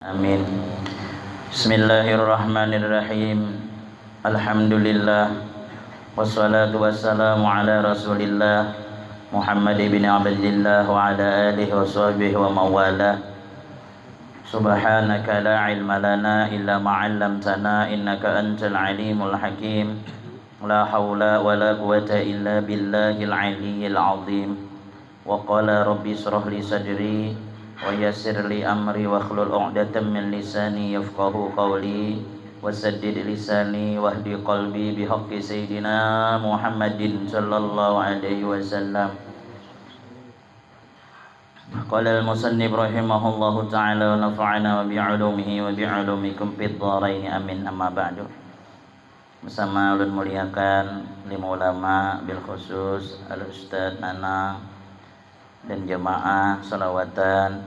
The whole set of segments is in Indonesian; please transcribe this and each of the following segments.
Amin. Bismillahirrahmanirrahim. Alhamdulillah. Wassalatu wassalamu ala Rasulillah Muhammad ibn Abdillah wa ala alihi wa sahbihi wa mawala. Subhanaka la ilma lana illa ma 'allamtana innaka antal alimul hakim. La haula wa la quwata illa billahil aliyyil azim. Wa qala rabbi ishrah li sadri wa yassir li amri wa hlul 'uqdatam min lisani yafqahu qawli wasaddid lisani wahdi qalbi bihaqqi sayyidina Muhammadin sallallahu alaihi wasallam. Qala al-musannif rahimahullahu ta'ala wa nafa'ana wa bi'ulumihi wa bi'ulumikum fid dharain amin. Amma ba'du. Bersama ulun muliakan lima ulama bil khusus al-ustaz Nana dan jemaah salawatan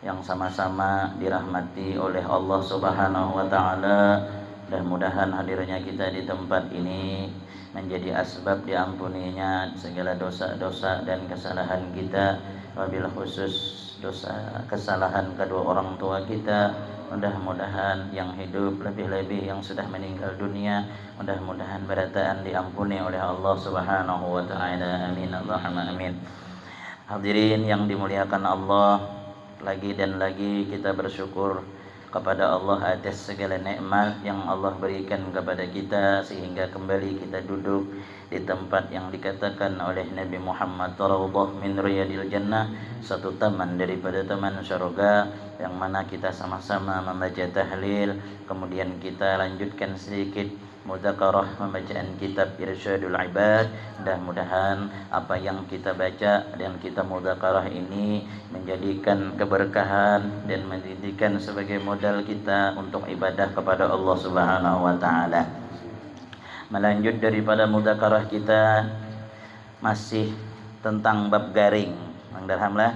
yang sama-sama dirahmati oleh Allah Subhanahu wa taala. Mudah-mudahan hadirnya kita di tempat ini menjadi asbab diampuninya segala dosa-dosa dan kesalahan kita, wabil khusus dosa kesalahan kedua orang tua kita. Mudah-mudahan yang hidup, lebih-lebih yang sudah meninggal dunia, mudah-mudahan berataan diampuni oleh Allah Subhanahu wa taala. Amin Allahumma amin. Hadirin yang dimuliakan Allah, lagi dan lagi kita bersyukur kepada Allah atas segala nikmat yang Allah berikan kepada kita, sehingga kembali kita duduk di tempat yang dikatakan oleh Nabi Muhammad Raudhah min riyadil jannah, satu taman daripada taman syurga, yang mana kita sama-sama membaca tahlil, kemudian kita lanjutkan sedikit mudzakarah pembacaan kitab Irsyadul Ibad. Mudah-mudahan apa yang kita baca dan kita mudzakarah ini menjadikan keberkahan dan menjadikan sebagai modal kita untuk ibadah kepada Allah Subhanahu wa taala. Melanjut daripada mudzakarah kita, masih tentang bab garing. Bang Darhamlah.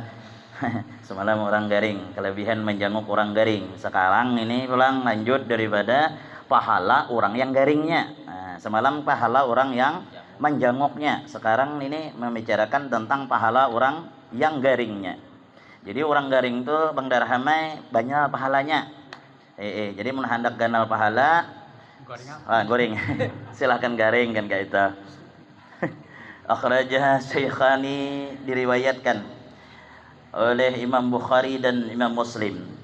Semalam orang garing, kelebihan menjanguk orang garing. Sekarang ini pulang lanjut daripada pahala orang yang garingnya. Semalam pahala orang yang menjanguknya. Sekarang ini membicarakan tentang pahala orang yang garingnya. Jadi orang garing itu Bang Darhamai banyak pahalanya. Jadi mun hendak ganal pahala goreng. Silahkan garing kan kayak itu. Akhrajah Syekhani, diriwayatkan oleh Imam Bukhari dan Imam Muslim.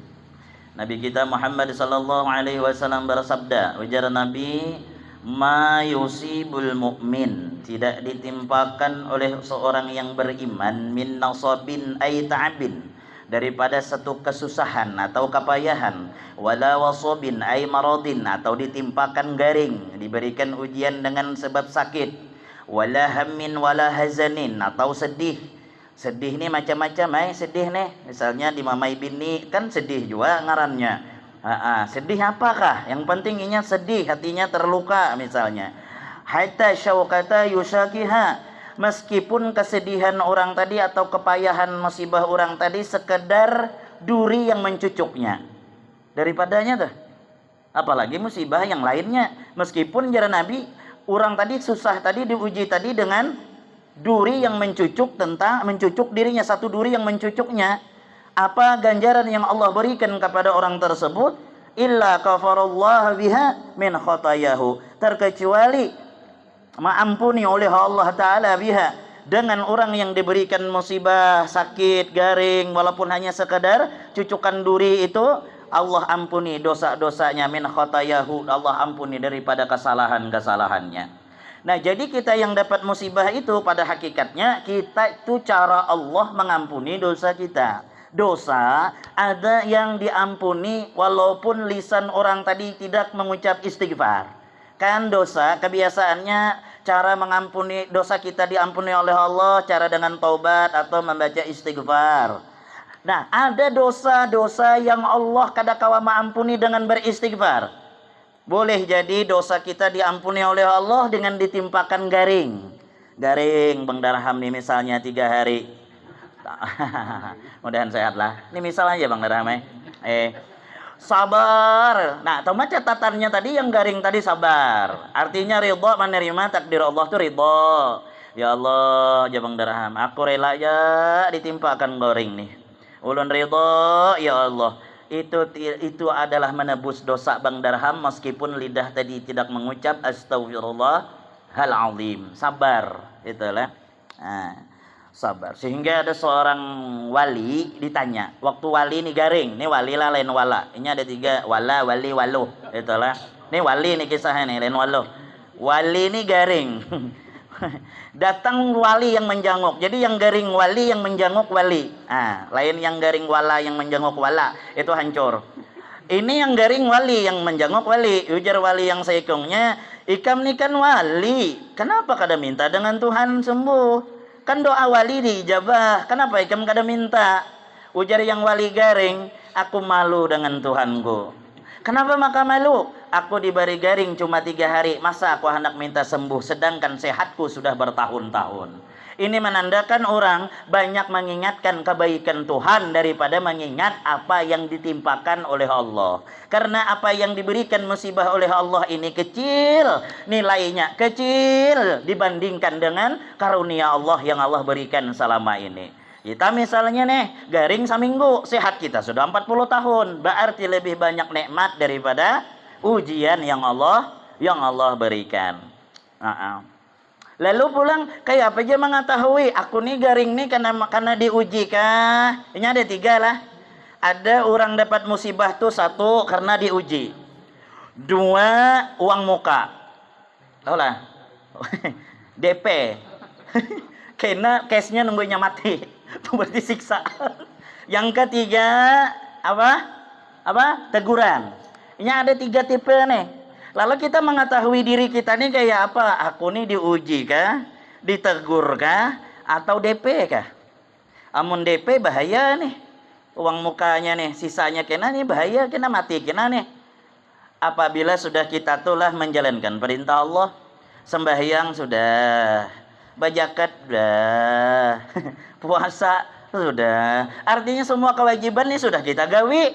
Nabi kita Muhammad sallallahu alaihi wasallam bersabda, ujar Nabi, ma yusibul mu'min, tidak ditimpakan oleh seorang yang beriman, min nasabin ay ta'abin, daripada satu kesusahan atau kepayahan, wala wasabin ay maradin, atau ditimpakan garing, diberikan ujian dengan sebab sakit, wala hammin wala hazanin, atau sedih. Sedih nih macam-macam, sedih nih. Misalnya di Mamai Bini kan sedih juga ngarannya. Sedih apakah? Yang penting inya sedih, hatinya terluka misalnya. Hatta syaukata yusakiha, meskipun kesedihan orang tadi atau kepayahan musibah orang tadi sekedar duri yang mencucuknya. Daripadanya tuh. Apalagi musibah yang lainnya. Meskipun jaran Nabi, orang tadi susah tadi diuji tadi dengan duri yang mencucuk dirinya, satu duri yang mencucuknya. Apa ganjaran yang Allah berikan kepada orang tersebut? Illa kafarallahu biha min khotayahu, terkecuali maampuni oleh Allah Ta'ala biha, dengan orang yang diberikan musibah, sakit, garing, walaupun hanya sekadar cucukan duri itu, Allah ampuni dosa-dosanya, min khotayahu, Allah ampuni daripada kesalahan-kesalahannya. Nah, jadi kita yang dapat musibah itu pada hakikatnya kita itu cara Allah mengampuni dosa kita. Dosa ada yang diampuni walaupun lisan orang tadi tidak mengucap istighfar. Kan dosa kebiasaannya cara mengampuni dosa kita diampuni oleh Allah cara dengan taubat atau membaca istighfar. Nah, ada dosa-dosa yang Allah kadakawa mengampuni dengan beristighfar. Boleh jadi dosa kita diampuni oleh Allah dengan ditimpakan garing. Garing Bang Darham nih misalnya 3 hari. Mudahan sehat lah. Ini misal aja Bang Darham sabar. Nah, tahu catatannya tadi yang garing tadi sabar. Artinya ridha menerima takdir Allah tuh ridha. Ya Allah, ya Bang Darham, aku rela ya ditimpakan garing nih. Ulun ridha ya Allah. itu adalah menebus dosa Bang Darham meskipun lidah tadi tidak mengucap astagfirullahal azim. Sabar itulah. Nah, sabar. Sehingga ada seorang wali ditanya, waktu wali ini garing, ini wali lah lain wala. Ini ada 3 wala, wali, waluh. Itulah. Ini wali nih kisahnya nih, lain waluh. Wali ini garing. Datang wali yang menjenguk. Jadi yang garing wali, yang menjenguk wali. Lain yang garing wala, yang menjenguk wala. Itu hancur. Ini yang garing wali, yang menjenguk wali. Ujar wali yang seikungnya, ikam ni kan wali. Kenapa kada minta dengan Tuhan sembuh? Kan doa wali diijabah. Kenapa ikam kada minta? Ujar yang wali garing, aku malu dengan Tuhanku. Kenapa maka malu? Aku diberi garing cuma 3 hari. Masa aku hendak minta sembuh sedangkan sehatku sudah bertahun-tahun. Ini menandakan orang banyak mengingatkan kebaikan Tuhan daripada mengingat apa yang ditimpakan oleh Allah. Karena apa yang diberikan musibah oleh Allah ini kecil, nilainya kecil dibandingkan dengan karunia Allah yang Allah berikan selama ini. Kita misalnya nih garing seminggu, sehat kita sudah 40 tahun. Berarti lebih banyak nikmat daripada ujian yang Allah berikan. Lalu pulang kayak apa aja mengetahui aku nih garing nih karena diuji kah? Ini ada 3 lah. Ada orang dapat musibah tuh 1 karena diuji. 2 uang muka. Tahu lah. DP. Karena case-nya nunggunya mati. Itu berarti siksa. Yang ketiga apa? Teguran. Ini ada 3 tipe nih. Lalu kita mengetahui diri kita nih kayak apa? Aku nih diuji kah? Ditegur kah? Atau DP kah? Amun DP bahaya nih. Uang mukanya nih, sisanya kena nih bahaya, kena mati kena nih. Apabila sudah kita telah menjalankan perintah Allah, sembahyang sudah, bajakat sudah, puasa sudah. Artinya semua kewajiban nih sudah kita gawi.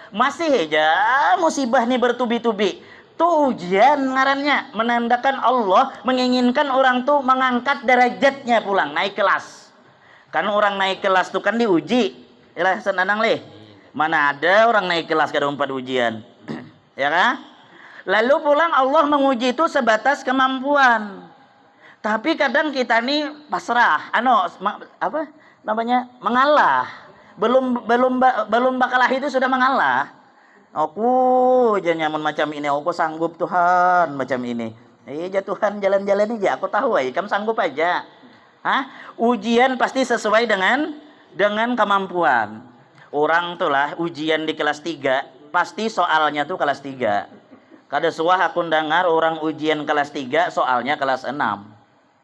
Masih aja musibah nih bertubi-tubi. Tuh ujian ngarannya, menandakan Allah menginginkan orang tuh mengangkat derajatnya pulang, naik kelas. Kan orang naik kelas tuh kan diuji. Yalah senanang leh. Mana ada orang naik kelas kada umpat ujian. Ya kan? Lalu pulang Allah menguji itu sebatas kemampuan. Tapi kadang kita nih pasrah, apa namanya? Mengalah. Belum bakalah itu sudah mengalah. Aku jangan nyaman macam ini, aku sanggup Tuhan macam ini. Iya Tuhan jalan-jalan aja, aku tahu kamu sanggup aja. Ujian pasti sesuai dengan kemampuan. Orang tuh lah ujian di kelas 3, pasti soalnya tuh kelas 3. Kada suah aku dengar orang ujian kelas 3 soalnya kelas 6.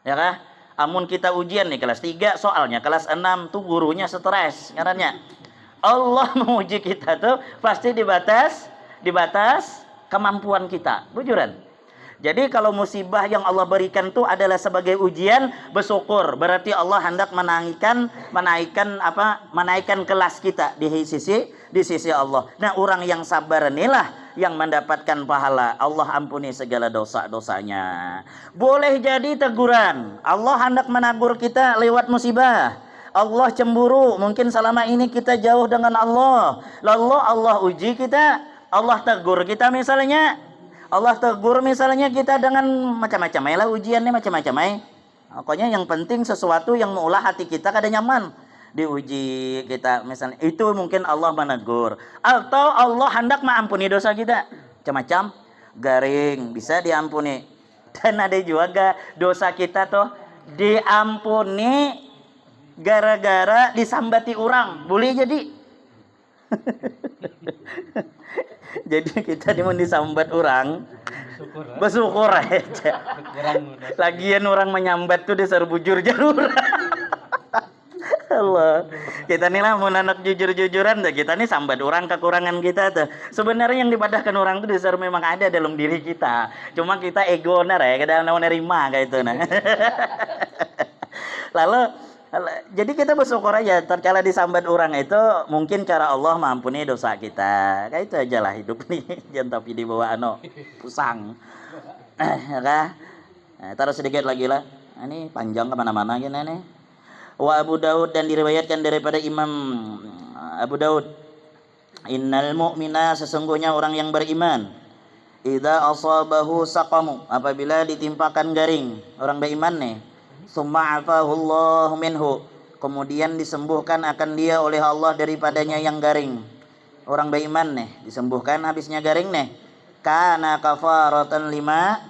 Ya kah? Amun kita ujian nih kelas 3 soalnya kelas 6 tuh gurunya stres ngarannya. Allah menguji kita tuh pasti di batas kemampuan kita. Bujuran. Jadi kalau musibah yang Allah berikan itu adalah sebagai ujian, bersyukur. Berarti Allah hendak menaikkan kelas kita di sisi Allah. Nah, orang yang sabar inilah yang mendapatkan pahala. Allah ampuni segala dosa-dosanya. Boleh jadi teguran. Allah hendak menegur kita lewat musibah. Allah cemburu, mungkin selama ini kita jauh dengan Allah. Lalu Allah uji kita, Allah tegur kita misalnya. Allah tegur misalnya kita dengan macam-macam lah ujiannya macam-macam. Pokoknya yang penting sesuatu yang mengolah hati kita kada nyaman. Diuji kita misalnya, itu mungkin Allah menegur. Atau Allah hendak mengampuni dosa kita. Macam-macam, garing, bisa diampuni. Dan ada juga dosa kita tuh diampuni gara-gara disambati orang. Boleh jadi. Jadi kita disambat orang, bersyukur aja. Lagian orang menyambat tuh dasar bujur jalur. Allah. Kita nih lah mau anak jujur-jujuran dah. Kita nih sambat orang kekurangan kita tuh. Sebenarnya yang dibadahkan orang tuh dasar memang ada dalam diri kita. Cuma kita ego nar ya, kadang mau nerima kayak itu nah. Jadi kita bersyukur aja. Terkala disambat orang itu mungkin cara Allah mengampuni dosa kita. Kayak itu aja lah hidup nih. Jangan tapi dibawa pusang. Ya, taruh sedikit lagi lah. Ini panjang kemana-mana gini nih. Wa Abu Daud dan diriwayatkan daripada Imam Abu Daud. Innal mu'mina, sesungguhnya orang yang beriman, idza asabahu saqamu, apabila ditimpakan garing, orang beriman nih, summa afahu Allah minhu, kemudian disembuhkan akan dia oleh Allah daripadanya yang garing. Orang beriman nih disembuhkan habisnya garing nih, kana kafaratan lima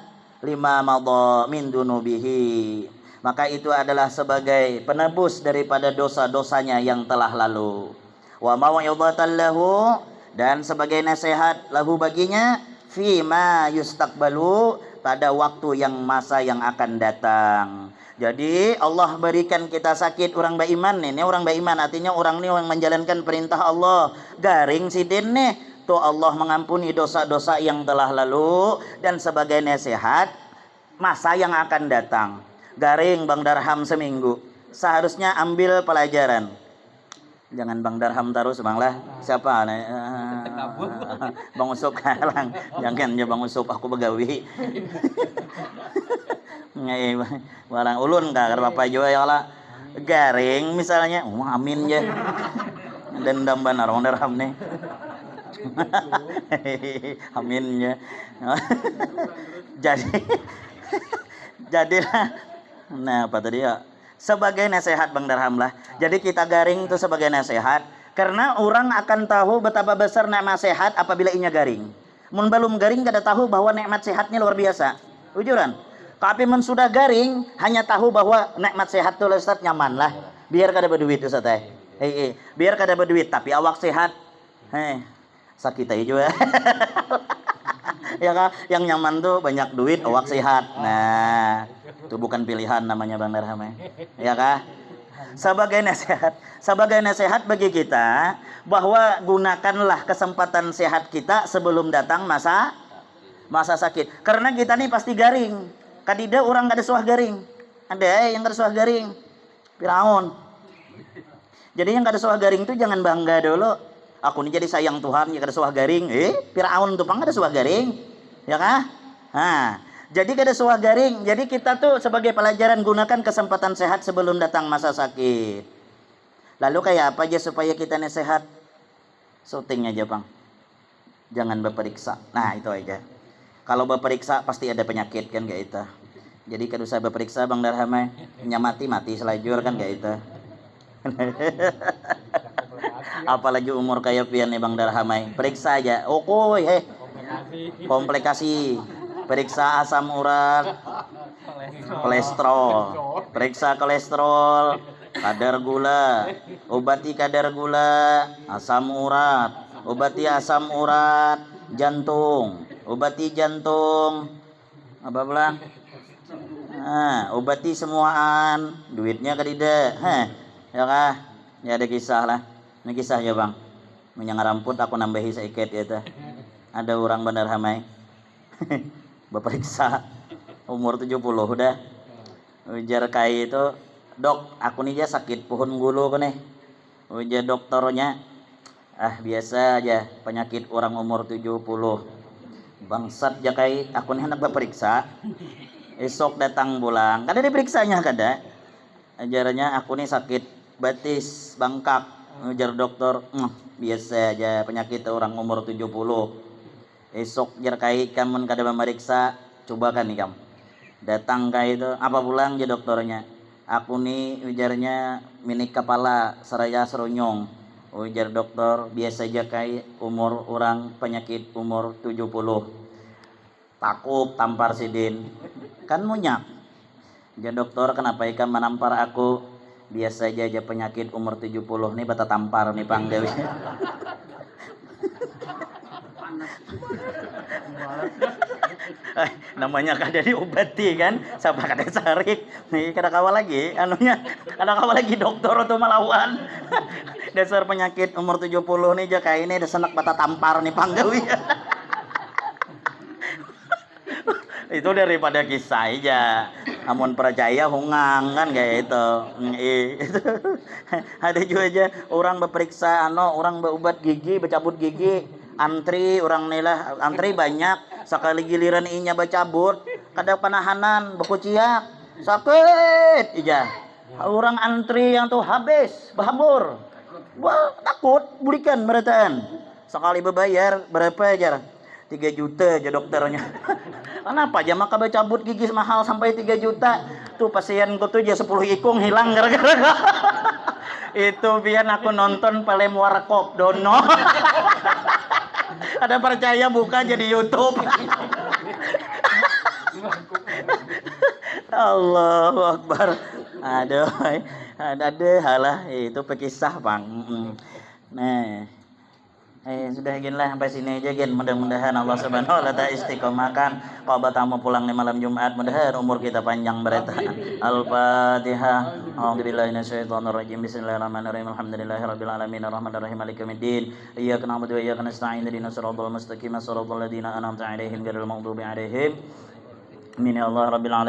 madha min dunubihi, maka itu adalah sebagai penebus daripada dosa-dosanya yang telah lalu. Wa mau'izatan lahu, dan sebagai nasihat lahu baginya, fima yustaqbalu, pada waktu yang masa yang akan datang. Jadi Allah berikan kita sakit orang beriman nih. Ini orang beriman artinya orang ini yang menjalankan perintah Allah. Garing sidin nih, tuh Allah mengampuni dosa-dosa yang telah lalu dan sebagai nasihat masa yang akan datang. Garing Bang Darham seminggu, seharusnya ambil pelajaran. Jangan Bang Darham terus Bang lah. Siapa? Bang Usop kalang. Jangan ya Bang Usop, aku begawi. Ngai barang ulun ka Bapak juga ya lah. Garing misalnya, amin ya. Dendam benar Bang Darham nih. Amin ya. Jadilah. Nah, apa tadi ya? Sebagai nasihat Bang Darham lah. Jadi kita garing itu sebagai nasihat, karena orang akan tahu betapa besar nikmat sehat apabila inya garing. Mun belum garing kada tahu bahwa nikmat sehatnya luar biasa. Ujuran. Tapi mun sudah garing hanya tahu bahwa nikmat sehat tuh Ustaz nyaman lah. Biar kada berduit Ustaz teh. Biar kada berduit tapi awak sehat. Sakit aja juga. Ya kan, yang nyaman tuh banyak duit, awak sehat. Nah, itu bukan pilihan namanya Bang Darham ya kah? Sebagai nasihat bagi kita bahwa gunakanlah kesempatan sehat kita sebelum datang masa sakit. Karena kita nih pasti garing. Kadida orang kada suah garing. Ada yang kada suah garing. Firaun. Jadi yang kada suah garing itu jangan bangga dulu. Aku ini jadi sayang Tuhan ya kada suah garing. Firaun tuh pang kada suah garing. Ya kah? Nah, jadi kada suah garing. Jadi kita tuh sebagai pelajaran gunakan kesempatan sehat sebelum datang masa sakit. Lalu kayak apa aja supaya kita nih sehat? Syuting aja Bang. Jangan berperiksa. Nah, itu aja. Kalau berperiksa pasti ada penyakit kan kayak itu. Jadi kada usah berperiksa Bang Darham. Mati selajur kan kayak itu. Apalagi umur kayak pian nih Bang Darham. Periksa aja. Komplikasi. Periksa asam urat, kolesterol, periksa kolesterol, kadar gula, obati kadar gula, asam urat, obati asam urat, jantung, obati jantung, apa pula? Obati semuaan, duitnya kadida, ya kah? Ya ada kisah lah, ini kisah ya Bang, menyang rambut aku nambahi sedikit ya tuh. Ada orang Bandar Hamai. Berperiksa umur 70 udah. Ujar kai itu, "Dok, aku nih aja sakit pohon gulu kan nih." Ujar dokternya, biasa aja penyakit orang umur 70. Bangsat ya kai, aku nih hendak berperiksa. Esok datang pulang. Kada diperiksanya kada. Ajarannya aku nih sakit batis, bangkak. Ujar dokter, biasa aja penyakit orang umur 70. Esok jar kai kamu kada memeriksa, coba kan nih kamu datang kai itu apa pulang ya dokternya, aku nih ujarnya minik kepala seraya seronyong. Ujar dokter biasa aja kai umur orang penyakit umur 70. Takut tampar sidin kan munyak ya dokter, kenapa ikan menampar aku? Biasa aja penyakit umur 70 nih bata tampar nih pangdewi. Namanya kada diobati kan, siapa kada sarik nih kada kawal lagi anunya, kada kawal lagi dokter atau melawan. Dasar penyakit umur 70 nih jaka ini ada senak bata tampar nih panggawi. Itu daripada kisah aja, amun percaya hungang kan kayak itu. Ada juga aja orang berperiksa orang berobat gigi, bercabut gigi, antri orang nilah, antri banyak, sekali giliran inya bercabut kada panahanan bekuciak sakit ija. Orang antri yang tuh habis bahabur, wah takut bulikan merataan Sekali berbayar berapa aja? 3 juta aja dokternya. Kenapa aja maka cabut gigi mahal sampai 3 juta? Tuh pasienku tuh aja 10 ikung hilang gara-gara. Itu biar aku nonton Palem Warkop Dono. Ada percaya buka jadi YouTube. Allahu Akbar. Aduh, ada halah itu pekisah bang. Nah, sudah ginilah sampai sini aja gen. Mudah-mudahan Allah Subhanahu wa taala istiqomahkan kalau tamu pulang di malam Jumat, mudahan umur kita panjang bereta. Al-Fatihah. A'udzubillahi minasyaitonir rajim. Bismillahirrahmanirrahim. Alhamdulillahirabbil alamin arrahmanir rahim maliki yaumiddin. Iyyaka na'budu wa iyyaka nasta'in ihdinas siratal mustaqim siratal ladzina an'amta 'alaihim ghairil maghdubi 'alaihim. Amin ya Allah rabbil alamin.